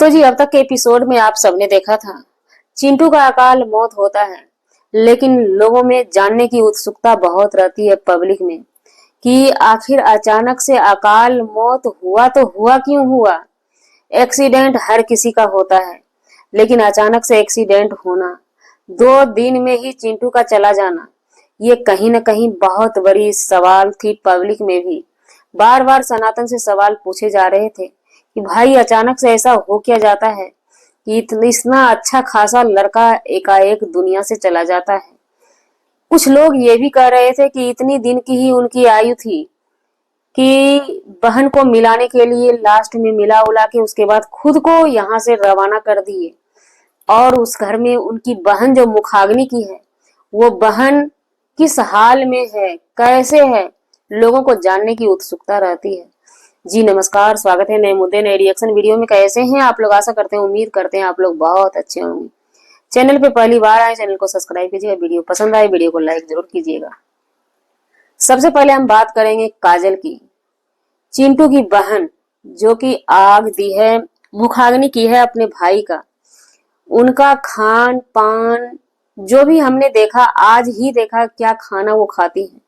तो जी अब तक के एपिसोड में आप सबने देखा था चिंटू का अकाल मौत होता है, लेकिन लोगों में जानने की उत्सुकता बहुत रहती है पब्लिक में कि आखिर अचानक से अकाल मौत हुआ तो हुआ क्यों हुआ। एक्सीडेंट हर किसी का होता है, लेकिन अचानक से एक्सीडेंट होना, 2 दिन में ही चिंटू का चला जाना, ये कहीं न कहीं बहुत बड़ी सवाल थी पब्लिक में भी। बार बार सनातन से सवाल पूछे जा रहे थे कि भाई अचानक से ऐसा हो क्या जाता है कि इतना अच्छा खासा लड़का एकाएक दुनिया से चला जाता है। कुछ लोग ये भी कह रहे थे कि इतनी दिन की ही उनकी आयु थी कि बहन को मिलाने के लिए लास्ट में मिला उला के उसके बाद खुद को यहाँ से रवाना कर दिए। और उस घर में उनकी बहन जो मुखाग्नि की है, वो बहन किस हाल में है, कैसे है, लोगों को जानने की उत्सुकता रहती है। जी नमस्कार, स्वागत है नए मुद्दे नए रिएक्शन वीडियो में। कैसे हैं आप लोग? आशा करते हैं, उम्मीद करते हैं आप लोग बहुत अच्छे होंगे। चैनल पे पहली बार आए, चैनल को सब्सक्राइब कीजिएगा। वीडियो पसंद आए वीडियो को लाइक जरूर कीजिएगा। सबसे पहले हम बात करेंगे काजल की, चिंटू की बहन जो कि आग दी है, मुखाग्नि की है अपने भाई का। उनका खान पान जो भी हमने देखा, आज ही देखा क्या खाना वो खाती है।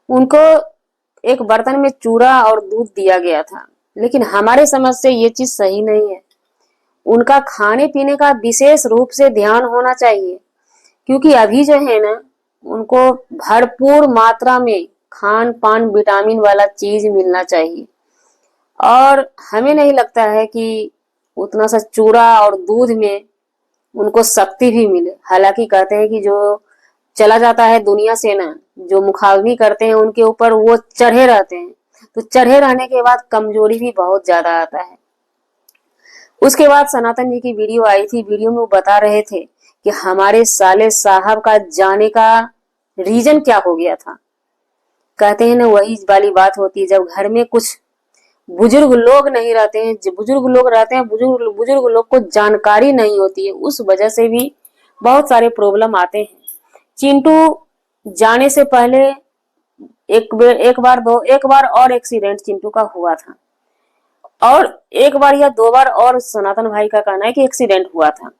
उनको एक बर्तन में चूरा और दूध दिया गया था, लेकिन हमारे समझ से ये चीज सही नहीं है। उनका खाने पीने का विशेष रूप से ध्यान होना चाहिए, क्योंकि अभी जो है ना, उनको भरपूर मात्रा में खान पान विटामिन वाला चीज मिलना चाहिए। और हमें नहीं लगता है कि उतना सा चूरा और दूध में उनको शक्ति भी मिले। हालांकि कहते हैं कि जो चला जाता है दुनिया से ना, जो मुखाग्नि करते हैं उनके ऊपर वो चढ़े रहते हैं, तो चढ़े रहने के बाद कमजोरी भी बहुत ज्यादा आता है। उसके बाद सनातन जी की वीडियो आई थी, वीडियो में वो बता रहे थे कि हमारे साले साहब का जाने का रीजन क्या हो गया था। कहते हैं ना, वही वाली बात होती है, जब घर में कुछ बुजुर्ग लोग नहीं रहते हैं, जो बुजुर्ग लोग रहते हैं, बुजुर्ग लोग को जानकारी नहीं होती है, उस वजह से भी बहुत सारे प्रॉब्लम आते हैं। चिंटू जाने से पहले एक बार और एक्सीडेंट चिंटू का हुआ था, और एक बार या 2 बार और सनातन भाई का कहना है कि एक्सीडेंट हुआ था,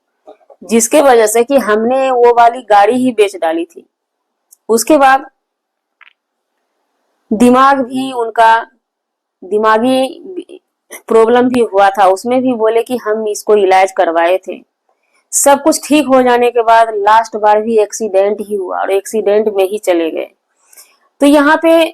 जिसके वजह से कि हमने वो वाली गाड़ी ही बेच डाली थी। उसके बाद दिमागी प्रॉब्लम भी हुआ था, उसमें भी बोले कि हम इसको इलाज करवाए थे। सब कुछ ठीक हो जाने के बाद लास्ट बार भी एक्सीडेंट ही हुआ और एक्सीडेंट में ही चले गए। तो यहाँ पे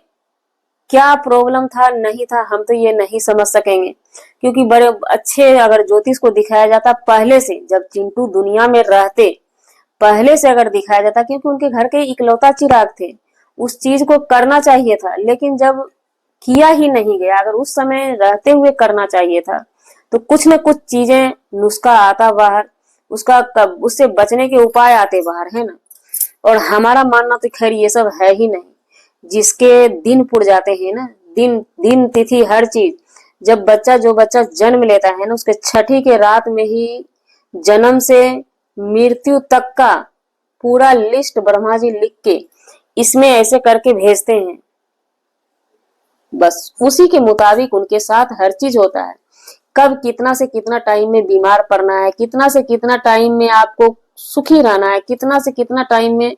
क्या प्रॉब्लम था नहीं था हम तो ये नहीं समझ सकेंगे, क्योंकि बड़े अच्छे अगर ज्योतिष को दिखाया जाता पहले से, जब चिंटू दुनिया में रहते पहले से अगर दिखाया जाता, क्योंकि उनके घर के इकलौता चिराग थे, उस चीज को करना चाहिए था। लेकिन जब किया ही नहीं गया, अगर उस समय रहते हुए करना चाहिए था, तो कुछ न कुछ चीजें नुस्खा आता बाहर, उससे बचने के उपाय आते बाहर, है ना। और हमारा मानना तो खैर ये सब है ही नहीं। जिसके दिन पुड़ जाते हैं ना, दिन तिथि हर चीज, जब जो बच्चा जन्म लेता है ना, उसके छठी के रात में ही जन्म से मृत्यु तक का पूरा लिस्ट ब्रह्मा जी लिख के इसमें ऐसे करके भेजते हैं। बस उसी के मुताबिक उनके साथ हर चीज होता है। कब कितना से कितना टाइम में बीमार पड़ना है, कितना से कितना टाइम में आपको सुखी रहना है, कितना से कितना टाइम में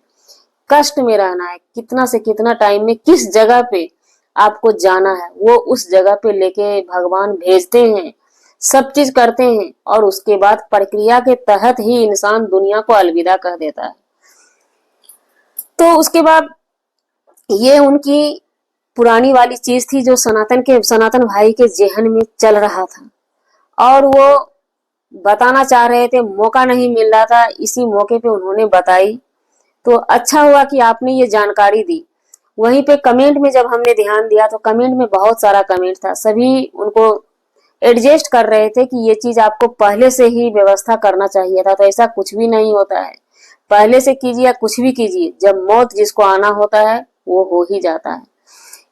कष्ट में रहना है, कितना से कितना टाइम में किस जगह पे आपको जाना है, वो उस जगह पे लेके भगवान भेजते हैं, सब चीज करते हैं। और उसके बाद प्रक्रिया के तहत ही इंसान दुनिया को अलविदा कह देता है। तो उसके बाद ये उनकी पुरानी वाली चीज थी जो सनातन भाई के जेहन में चल रहा था, और वो बताना चाह रहे थे, मौका नहीं मिल रहा था, इसी मौके पे उन्होंने बताई। तो अच्छा हुआ कि आपने ये जानकारी दी। वहीं पे कमेंट में जब हमने ध्यान दिया तो कमेंट में बहुत सारा कमेंट था, सभी उनको एडजस्ट कर रहे थे कि ये चीज आपको पहले से ही व्यवस्था करना चाहिए था। तो ऐसा कुछ भी नहीं होता है, पहले से कीजिए या कुछ भी कीजिए, जब मौत जिसको आना होता है वो हो ही जाता है।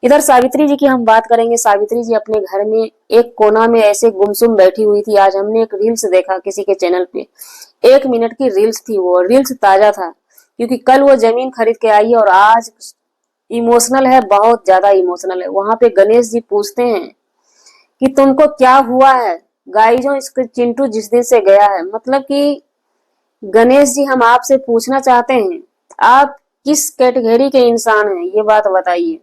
इधर सावित्री जी की हम बात करेंगे। सावित्री जी अपने घर में एक कोना में ऐसे गुमसुम बैठी हुई थी। आज हमने एक रील्स देखा किसी के चैनल पे, 1 मिनट की रील्स थी, वो रील्स ताजा था, क्योंकि कल वो जमीन खरीद के आई और आज इमोशनल है, बहुत ज्यादा इमोशनल है। वहां पे गणेश जी पूछते हैं कि तुमको क्या हुआ है, गाइजों इसके चिंटू जिस दिन से गया है, मतलब कि गणेश जी हम आपसे पूछना चाहते हैं, आप किस कैटेगरी के इंसान हैं ये बात बताइए।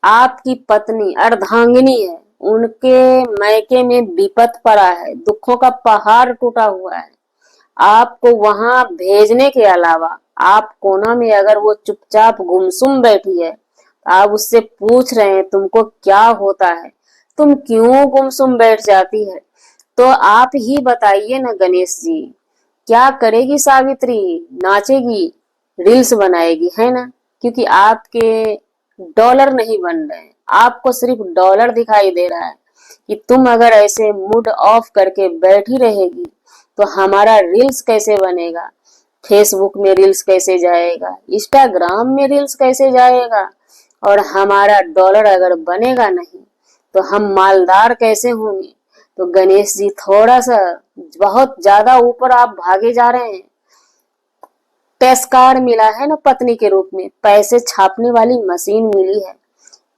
आपकी पत्नी अर्धांगिनी है, उनके मैके में विपत पड़ा है, दुखों का पहाड़ टूटा हुआ है, आपको वहां भेजने के अलावा आप कोना में अगर वो चुपचाप गुमसुम बैठी है, आप उससे पूछ रहे हैं तुमको क्या होता है, तुम क्यों गुमसुम बैठ जाती है, तो आप ही बताइए ना गणेश जी। क्या करेगी सावित्री? नाचेगी, रील्स बनाएगी, है ना? क्योंकि आपके डॉलर नहीं बन रहे हैं, आपको सिर्फ डॉलर दिखाई दे रहा है कि तुम अगर ऐसे मूड ऑफ करके बैठी रहेगी तो हमारा रील्स कैसे बनेगा, फेसबुक में रील्स कैसे जाएगा, इंस्टाग्राम में रील्स कैसे जाएगा, और हमारा डॉलर अगर बनेगा नहीं तो हम मालदार कैसे होंगे। तो गणेश जी थोड़ा सा बहुत ज्यादा ऊपर आप भागे जा रहे हैं। टेस्कार मिला है ना पत्नी के रूप में, पैसे छापने वाली मशीन मिली है।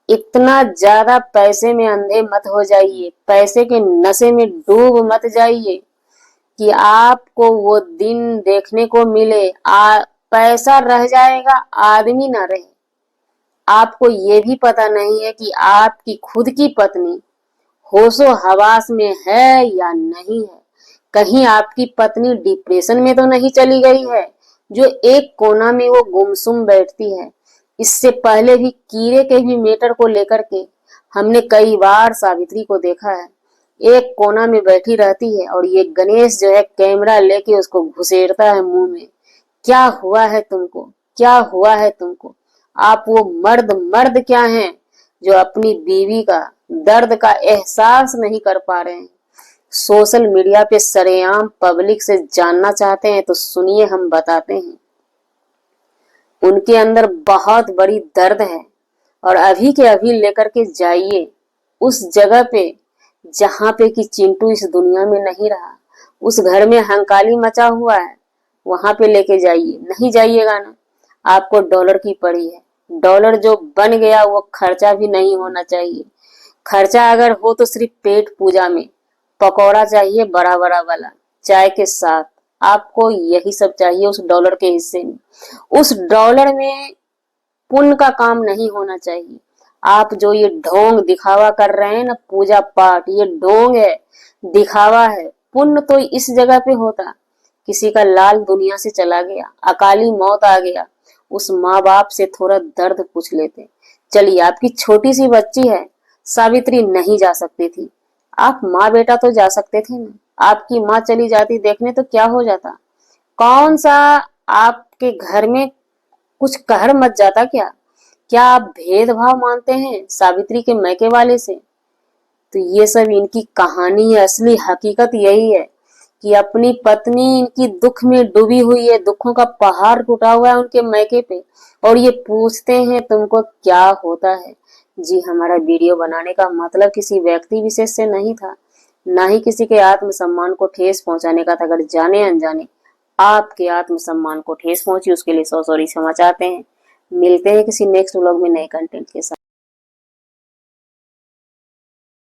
इतना ज्यादा पैसे में अंधे मत हो जाइए, पैसे के नशे में डूब मत जाइए कि आपको वो दिन देखने को मिले पैसा रह जाएगा, आदमी ना रहे। आपको ये भी पता नहीं है कि आपकी खुद की पत्नी होशो हवास में है या नहीं है। कहीं आपकी पत्नी डिप्रेशन में तो नहीं चली गई है जो एक कोना में वो गुमसुम बैठती है। इससे पहले भी कीड़े के भी मेटर को लेकर के हमने कई बार सावित्री को देखा है, एक कोना में बैठी रहती है और ये गणेश जो है कैमरा लेके उसको घुसेड़ता है मुंह में। क्या हुआ है तुमको, क्या हुआ है तुमको? आप वो मर्द मर्द क्या हैं जो अपनी बीवी का दर्द का एहसास नहीं कर पा रहे हैं। सोशल मीडिया पे सरेआम पब्लिक से जानना चाहते हैं तो सुनिए, हम बताते हैं। उनके अंदर बहुत बड़ी दर्द है और अभी के अभी लेकर के जाइए उस जगह पे जहां पे कि चिंटू इस दुनिया में नहीं रहा, उस घर में हंकाली मचा हुआ है, वहां पे लेके जाइए। नहीं जाइएगा ना, आपको डॉलर की पड़ी है। डॉलर जो बन गया वो खर्चा भी नहीं होना चाहिए। खर्चा अगर हो तो सिर्फ पेट पूजा में, पकौड़ा चाहिए बड़ा बड़ा वाला चाय के साथ, आपको यही सब चाहिए उस डॉलर के हिस्से में। उस डॉलर में पुण्य का काम नहीं होना चाहिए। आप जो ये ढोंग दिखावा कर रहे हैं ना, पूजा पाठ, ये ढोंग है, दिखावा है। पुण्य तो इस जगह पे होता, किसी का लाल दुनिया से चला गया, अकाली मौत आ गया, उस माँ बाप से थोड़ा दर्द पूछ लेते। चलिए, आपकी छोटी सी बच्ची है, सावित्री नहीं जा सकती थी, आप माँ बेटा तो जा सकते थे ना। आपकी माँ चली जाती देखने तो क्या हो जाता? कौन सा आपके घर में कुछ कहर मच जाता क्या? क्या आप भेदभाव मानते हैं सावित्री के मैके वाले से? तो ये सब इनकी कहानी है, असली हकीकत यही है कि अपनी पत्नी इनकी दुख में डूबी हुई है, दुखों का पहाड़ टूटा हुआ है उनके मैके पे, और ये पूछते हैं तुमको क्या होता है। जी, हमारा वीडियो बनाने का मतलब किसी व्यक्ति विशेष से नहीं था, ना ही किसी के आत्मसम्मान को ठेस पहुंचाने का था। अगर जाने अनजाने आपके आत्मसम्मान को ठेस पहुंची उसके लिए सॉरी क्षमा चाहते हैं। मिलते हैं किसी नेक्स्ट व्लॉग में नए कंटेंट के साथ।